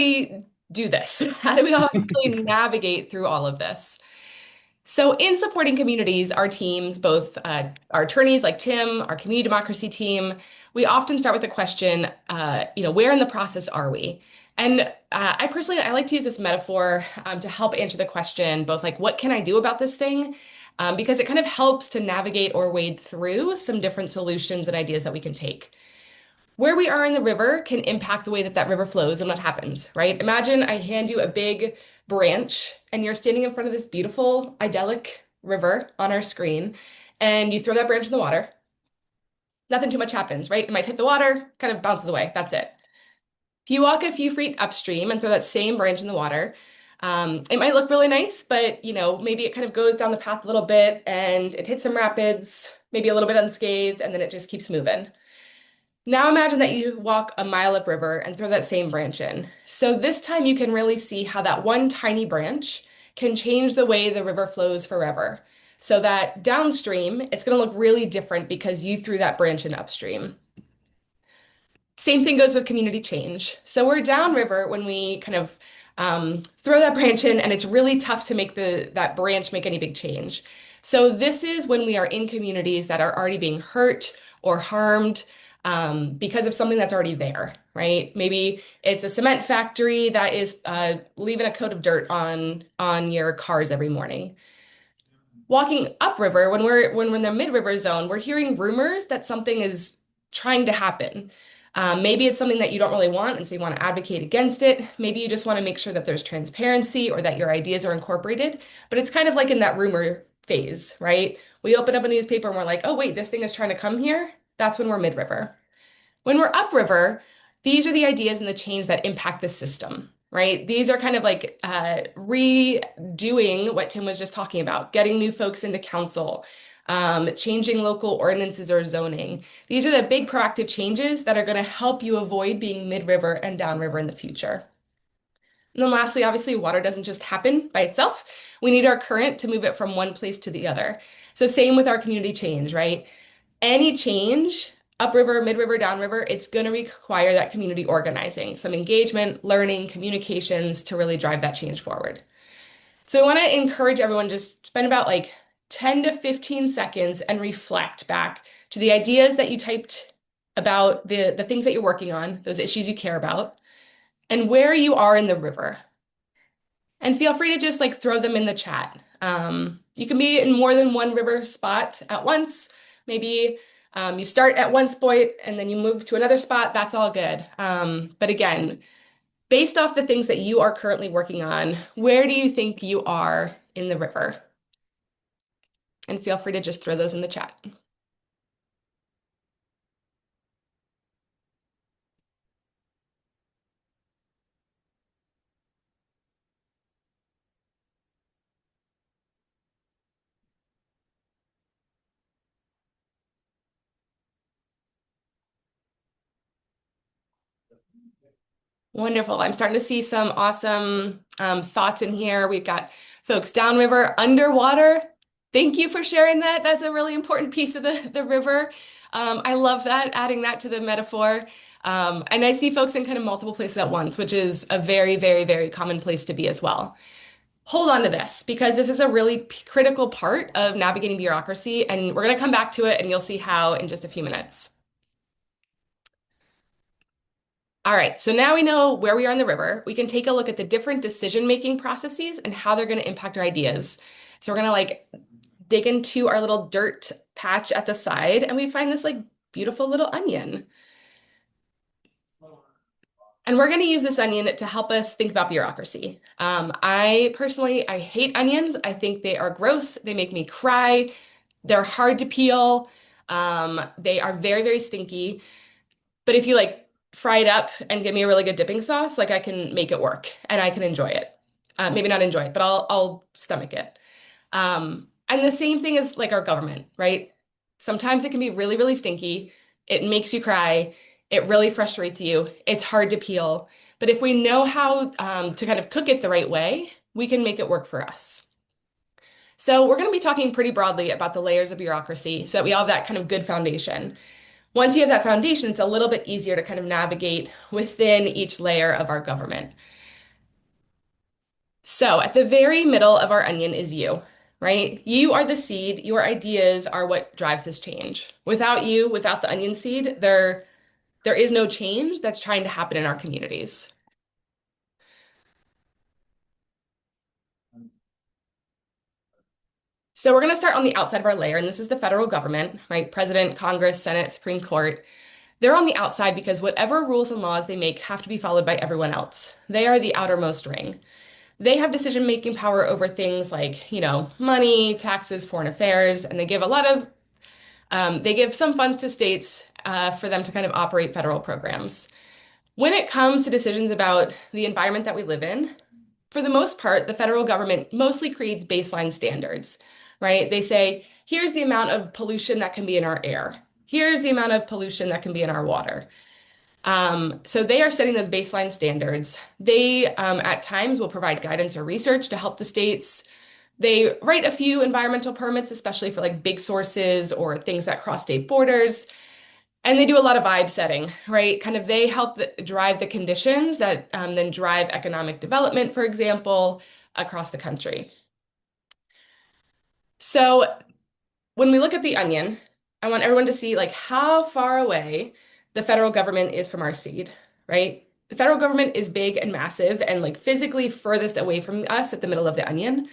we do this? How do we actually navigate through all of this? So, in supporting communities, our teams, both our attorneys like Tim, our community democracy team, we often start with the question, where in the process are we? And I personally, I like to use this metaphor to help answer the question, both like, what can I do about this thing? Because it kind of helps to navigate or wade through some different solutions and ideas that we can take. Where we are in the river can impact the way that that river flows and what happens, right? Imagine I hand you a big branch and you're standing in front of this beautiful, idyllic river on our screen, and you throw that branch in the water. Nothing too much happens, right? It might hit the water, kind of bounces away. That's it. If you walk a few feet upstream and throw that same branch in the water, it might look really nice, but maybe it kind of goes down the path a little bit and it hits some rapids, maybe a little bit unscathed, and then it just keeps moving. Now imagine that you walk a mile upriver and throw that same branch in. So this time you can really see how that one tiny branch can change the way the river flows forever. So that downstream, it's going to look really different because you threw that branch in upstream. Same thing goes with community change. So we're downriver when we kind of throw that branch in, and it's really tough to make that branch make any big change. So this is when we are in communities that are already being hurt or harmed because of something that's already there, right? Maybe it's a cement factory that is leaving a coat of dirt on your cars every morning. Walking upriver, when we're in the mid-river zone, we're hearing rumors that something is trying to happen. Maybe it's something that you don't really want, and so you want to advocate against it. Maybe you just want to make sure that there's transparency or that your ideas are incorporated. But it's kind of like in that rumor phase, right? We open up a newspaper and we're like, oh, wait, this thing is trying to come here. That's when we're mid-river. When we're upriver, these are the ideas and the change that impact the system, right? These are kind of like redoing what Tim was just talking about, getting new folks into council, changing local ordinances or zoning. These are the big proactive changes that are going to help you avoid being mid-river and downriver in the future. And then lastly, obviously, water doesn't just happen by itself. We need our current to move it from one place to the other. So same with our community change, right? Any change, upriver, midriver, downriver, it's going to require that community organizing, some engagement, learning, communications to really drive that change forward. So I want to encourage everyone just spend about like 10 to 15 seconds and reflect back to the ideas that you typed about the things that you're working on, those issues you care about, and where you are in the river. And feel free to just like throw them in the chat. You can be in more than one river spot at once. Maybe you start at one spot and then you move to another spot. That's all good. But again, based off the things that you are currently working on, where do you think you are in the river? And feel free to just throw those in the chat. Wonderful. I'm starting to see some awesome thoughts in here. We've got folks downriver, underwater. Thank you for sharing that. That's a really important piece of the river. I love that, adding that to the metaphor. And I see folks in kind of multiple places at once, which is a very, very, very common place to be as well. Hold on to this because this is a really critical part of navigating bureaucracy, and we're going to come back to it and you'll see how in just a few minutes. All right, so now we know where we are in the river. We can take a look at the different decision-making processes and how they're going to impact our ideas. So we're going to like dig into our little dirt patch at the side, and we find this like beautiful little onion. And we're going to use this onion to help us think about bureaucracy. I personally, I hate onions. I think they are gross. They make me cry. They're hard to peel. They are very, very stinky. But if you like fry it up and give me a really good dipping sauce, like I can make it work and I can enjoy it. Maybe not enjoy it, but I'll stomach it. And the same thing is like our government, right? Sometimes it can be really, really stinky. It makes you cry. It really frustrates you. It's hard to peel. But if we know how to kind of cook it the right way, we can make it work for us. So we're going to be talking pretty broadly about the layers of bureaucracy so that we all have that kind of good foundation. Once you have that foundation, it's a little bit easier to kind of navigate within each layer of our government. So at the very middle of our onion is you, right? You are the seed. Your ideas are what drives this change. Without you, without the onion seed, there is no change that's trying to happen in our communities. So we're going to start on the outside of our layer, and this is the federal government, right? President, Congress, Senate, Supreme Court. They're on the outside because whatever rules and laws they make have to be followed by everyone else. They are the outermost ring. They have decision-making power over things like, money, taxes, foreign affairs, and they give a lot of they give some funds to states for them to kind of operate federal programs. When it comes to decisions about the environment that we live in, for the most part, the federal government mostly creates baseline standards, right? They say, here's the amount of pollution that can be in our air. Here's the amount of pollution that can be in our water. So they are setting those baseline standards. They, at times, will provide guidance or research to help the states. They write a few environmental permits, especially for like big sources or things that cross state borders. And they do a lot of vibe setting, right? Kind of they help drive the conditions that then drive economic development, for example, across the country. So when we look at the onion, I want everyone to see like how far away the federal government is from our seed, right? The federal government is big and massive and like physically furthest away from us at the middle of the onion.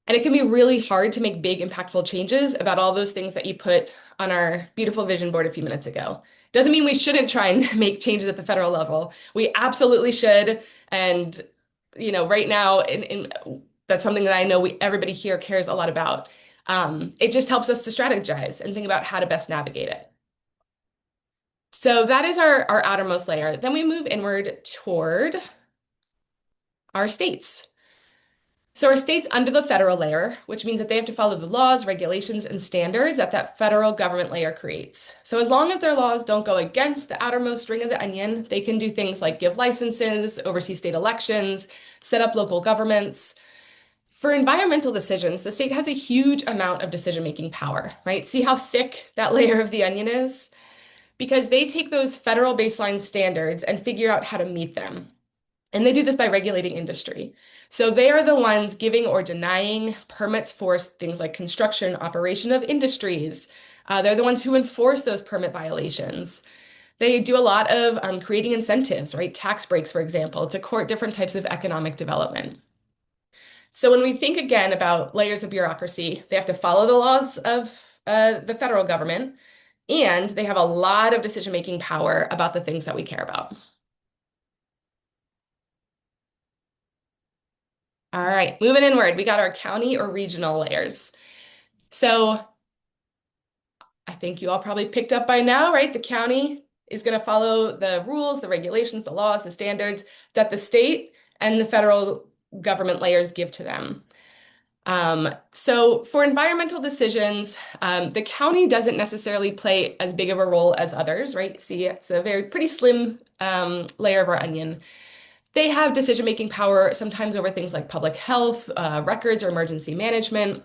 And it can be really hard to make big, impactful changes about all those things that you put on our beautiful vision board a few minutes ago. Doesn't mean we shouldn't try and make changes at the federal level. We absolutely should. And, right now, that's something that I know everybody here cares a lot about. It just helps us to strategize and think about how to best navigate it. So that is our outermost layer. Then we move inward toward our states. So our states under the federal layer, which means that they have to follow the laws, regulations, and standards that federal government layer creates. So as long as their laws don't go against the outermost ring of the onion, they can do things like give licenses, oversee state elections, set up local governments. For environmental decisions, the state has a huge amount of decision-making power, right? See how thick that layer of the onion is? Because they take those federal baseline standards and figure out how to meet them. And they do this by regulating industry. So they are the ones giving or denying permits for things like construction, operation of industries. They're the ones who enforce those permit violations. They do a lot of creating incentives, right? Tax breaks, for example, to court different types of economic development. So when we think again about layers of bureaucracy, they have to follow the laws of the federal government, and they have a lot of decision-making power about the things that we care about. All right, moving inward, we got our county or regional layers. So I think you all probably picked up by now, right? The county is going to follow the rules, the regulations, the laws, the standards that the state and the federal government layers give to them. So for environmental decisions, the county doesn't necessarily play as big of a role as others, right? See, it's a pretty slim layer of our onion. They have decision-making power sometimes over things like public health, records, or emergency management.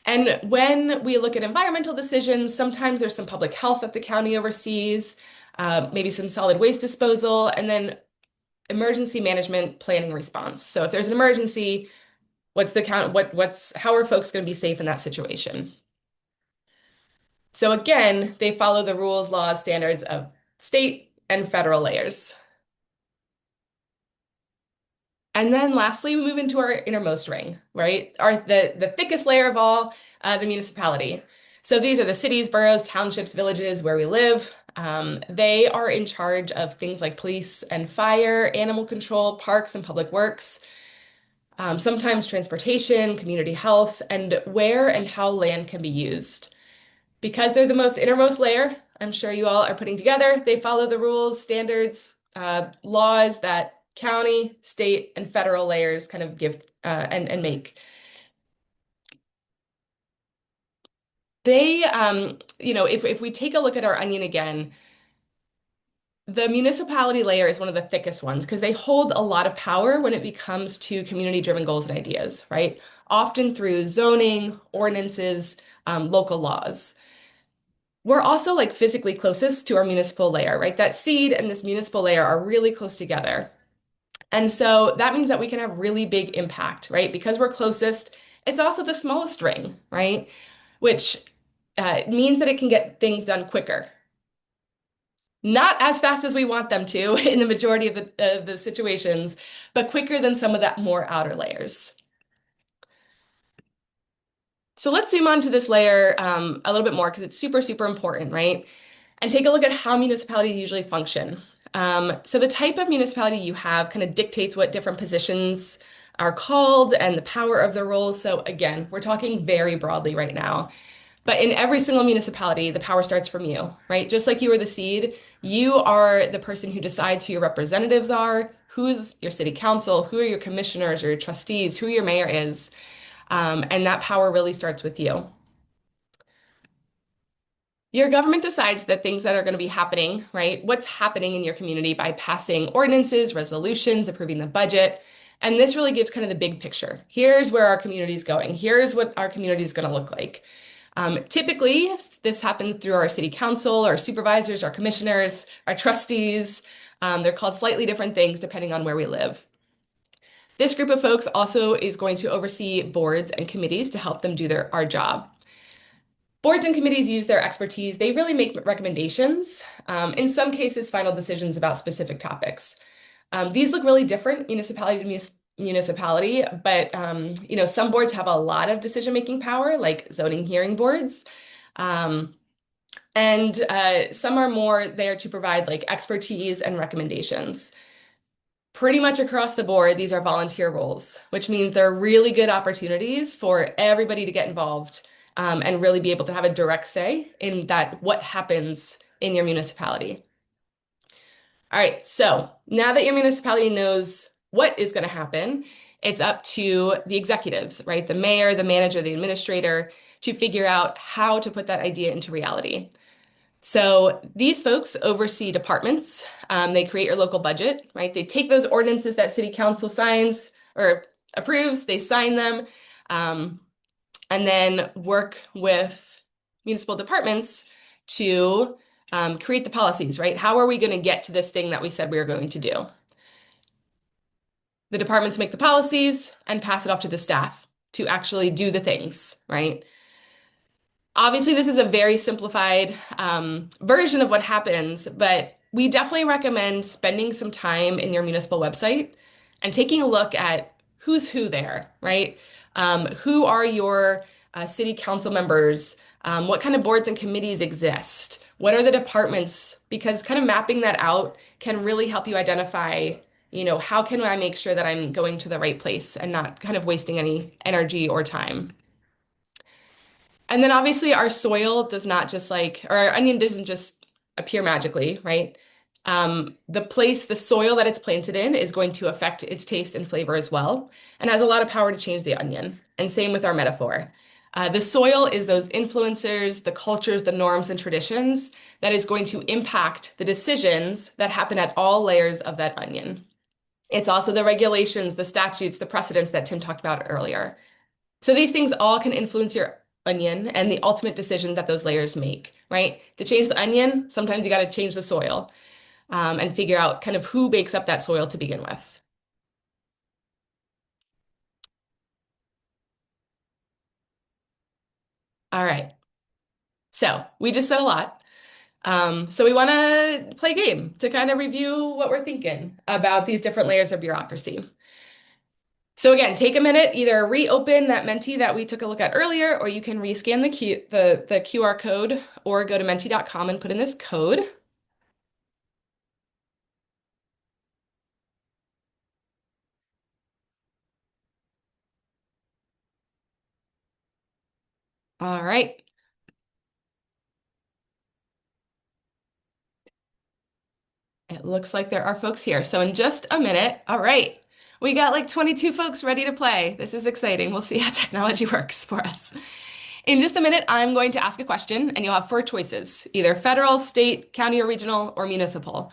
And when we look at environmental decisions, sometimes there's some public health that the county oversees, maybe some solid waste disposal, and then emergency management planning response. So if there's an emergency, how are folks going to be safe in that situation? So again, they follow the rules, laws, standards of state and federal layers. And then lastly, we move into our innermost ring, right? The thickest layer of all, the municipality. So these are the cities, boroughs, townships, villages where we live. They are in charge of things like police and fire, animal control, parks and public works, sometimes transportation, community health, and where and how land can be used. Because they're the most innermost layer, I'm sure you all are putting together, they follow the rules, standards, laws that county, state, and federal layers kind of give and make. They, if we take a look at our onion again, the municipality layer is one of the thickest ones because they hold a lot of power when it comes to community-driven goals and ideas, right? Often through zoning, ordinances, local laws. We're also like physically closest to our municipal layer, right? That seed and this municipal layer are really close together. And so that means that we can have really big impact, right? Because we're closest, it's also the smallest ring, right? Which means that it can get things done quicker. Not as fast as we want them to in the majority of the situations, but quicker than some of that more outer layers. So let's zoom on to this layer a little bit more because it's super, super important, right? And take a look at how municipalities usually function. So the type of municipality you have kind of dictates what different positions are called and the power of the roles. So again, we're talking very broadly right now. But in every single municipality, the power starts from you, right? Just like you were the seed, you are the person who decides who your representatives are, who's your city council, who are your commissioners or your trustees, who your mayor is. And that power really starts with you. Your government decides that things that are going to be happening, right? What's happening in your community by passing ordinances, resolutions, approving the budget. And this really gives kind of the big picture. Here's where our community is going. Here's what our community is going to look like. Typically, this happens through our city council, our supervisors, our commissioners, our trustees. They're called slightly different things depending on where we live. This group of folks also is going to oversee boards and committees to help them do our job. Boards and committees use their expertise. They really make recommendations, in some cases, final decisions about specific topics. These look really different municipality to municipality, but some boards have a lot of decision-making power, like zoning hearing boards. Um, and some are more there to provide like expertise and recommendations. Pretty much across the board, these are volunteer roles, which means they're really good opportunities for everybody to get involved and really be able to have a direct say in that what happens in your municipality. All right, so now that your municipality knows what is going to happen, it's up to the executives, right? The mayor, the manager, the administrator to figure out how to put that idea into reality. So these folks oversee departments. They create your local budget, right? They take those ordinances that city council signs or approves, they sign them, and then work with municipal departments to create the policies, right? How are we going to get to this thing that we said we were going to do? The departments make the policies and pass it off to the staff to actually do the things, right? Obviously, this is a very simplified version of what happens, but we definitely recommend spending some time in your municipal website and taking a look at who's who there, right? Who are your city council members? What kind of boards and committees exist? What are the departments? Because kind of mapping that out can really help you identify, how can I make sure that I'm going to the right place and not kind of wasting any energy or time. And then obviously our soil does not just or our onion doesn't just appear magically, right? The soil that it's planted in is going to affect its taste and flavor as well, and has a lot of power to change the onion. And same with our metaphor. The soil is those influencers, the cultures, the norms, and traditions that is going to impact the decisions that happen at all layers of that onion. It's also the regulations, the statutes, the precedents that Tim talked about earlier. So these things all can influence your onion and the ultimate decision that those layers make, right? To change the onion, sometimes you got to change the soil and figure out kind of who bakes up that soil to begin with. All right. So we just said a lot. So we want to play a game to kind of review what we're thinking about these different layers of bureaucracy. So again, take a minute, either reopen that Menti that we took a look at earlier, or you can rescan the QR code or go to menti.com and put in this code. All right. It looks like there are folks here. So in just a minute, all right, we got like 22 folks ready to play. This is exciting. We'll see how technology works for us. In just a minute, I'm going to ask a question, and you'll have four choices, either federal, state, county or regional, or municipal.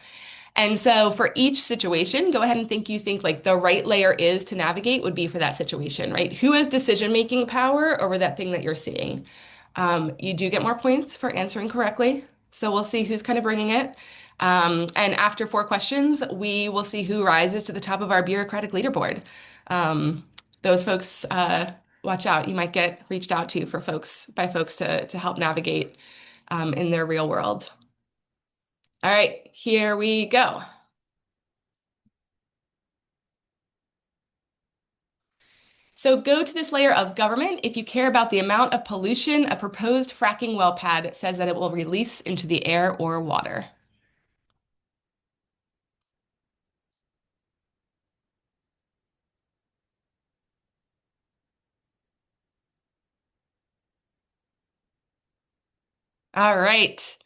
And so for each situation, go ahead and you think like the right layer is to navigate would be for that situation, right? Who has decision-making power over that thing that you're seeing? You do get more points for answering correctly. So we'll see who's kind of bringing it. And after 4 questions, we will see who rises to the top of our bureaucratic leaderboard. Um, those folks, watch out. You might get reached out to for folks by folks to help navigate in their real world. All right, here we go. So go to this layer of government if you care about the amount of pollution a proposed fracking well pad says that it will release into the air or water. All right.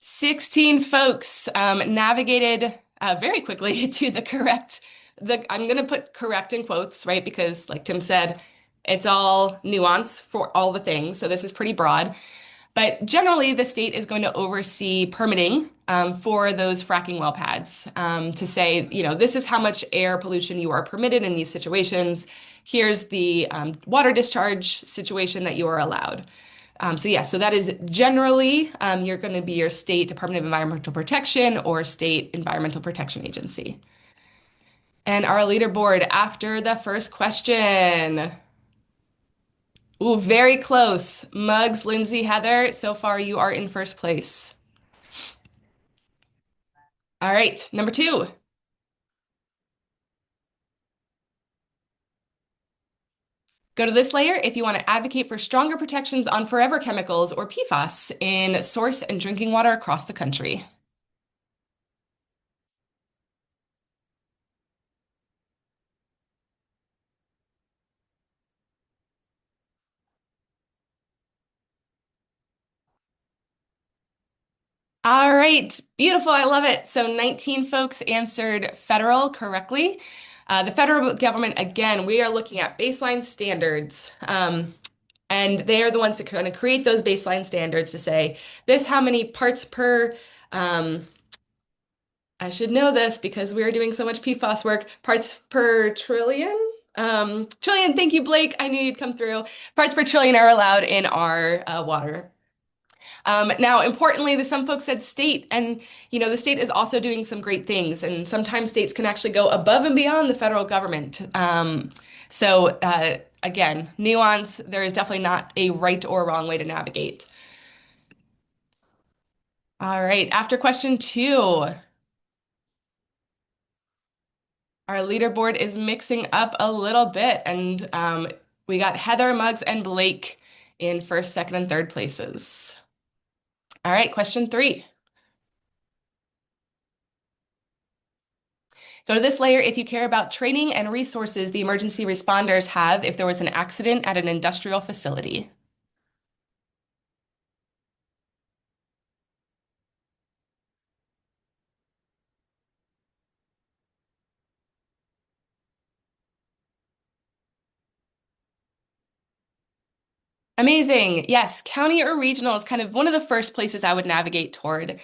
16 folks navigated very quickly to the correct, I'm going to put correct in quotes, right? Because like Tim said, it's all nuance for all the things. So this is pretty broad. But generally, the state is going to oversee permitting for those fracking well pads to say, this is how much air pollution you are permitted in these situations. Here's the water discharge situation that you are allowed. So that is generally you're going to be your state Department of Environmental Protection or state Environmental Protection Agency. And our leaderboard after the first question. Ooh, very close. Muggs, Lindsay, Heather, so far you are in first place. All right, number 2. Go to this layer if you want to advocate for stronger protections on forever chemicals or PFAS in source and drinking water across the country. All right, beautiful. I love it. So 19 folks answered federal correctly. The federal government, again, we are looking at baseline standards. And they are the ones to kind of create those baseline standards to say this, how many parts per, I should know this because we are doing so much PFAS work, parts per trillion. Trillion, thank you, Blake. I knew you'd come through. Parts per trillion are allowed in our water. Now, importantly, some folks said state, and the state is also doing some great things, and sometimes states can actually go above and beyond the federal government. Again, nuance. There is definitely not a right or wrong way to navigate. All right, after question 2, our leaderboard is mixing up a little bit, and we got Heather, Muggs, and Blake in first, second, and third places. All right, question 3. Go to this layer if you care about training and resources the emergency responders have if there was an accident at an industrial facility. Amazing. Yes, county or regional is kind of one of the first places I would navigate toward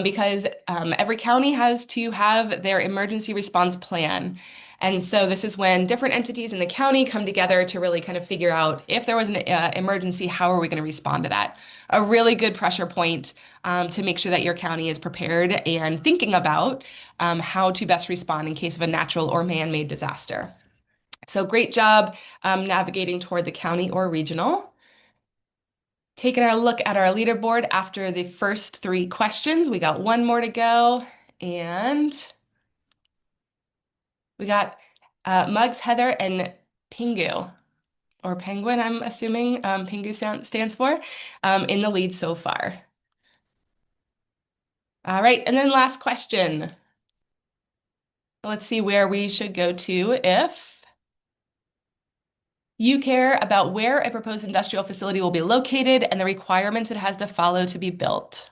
because every county has to have their emergency response plan. And so this is when different entities in the county come together to really kind of figure out if there was an emergency, how are we going to respond to that? A really good pressure point to make sure that your county is prepared and thinking about how to best respond in case of a natural or man-made disaster. So great job navigating toward the county or regional. Taking a look at our leaderboard after the first 3 questions, we got one more to go, and we got Muggs, Heather, and Pingu, or Penguin, I'm assuming Pingu stands for, in the lead so far. All right, and then last question. Let's see where we should go to if you care about where a proposed industrial facility will be located and the requirements it has to follow to be built.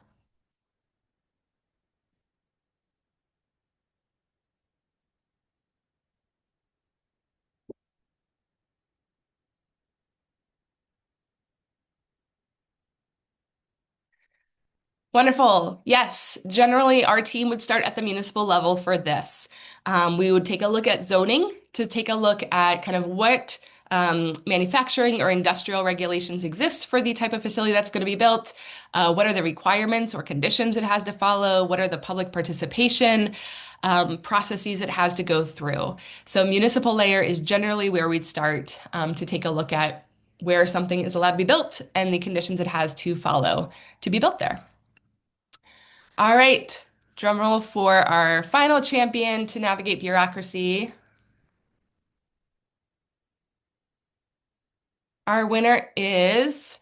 Wonderful. Yes. Generally, our team would start at the municipal level for this. We would take a look at zoning to take a look at kind of what manufacturing or industrial regulations exist for the type of facility that's going to be built? What are the requirements or conditions it has to follow? What are the public participation processes it has to go through? So, municipal layer is generally where we'd start to take a look at where something is allowed to be built and the conditions it has to follow to be built there. All right, drum roll for our final champion to navigate bureaucracy. Our winner is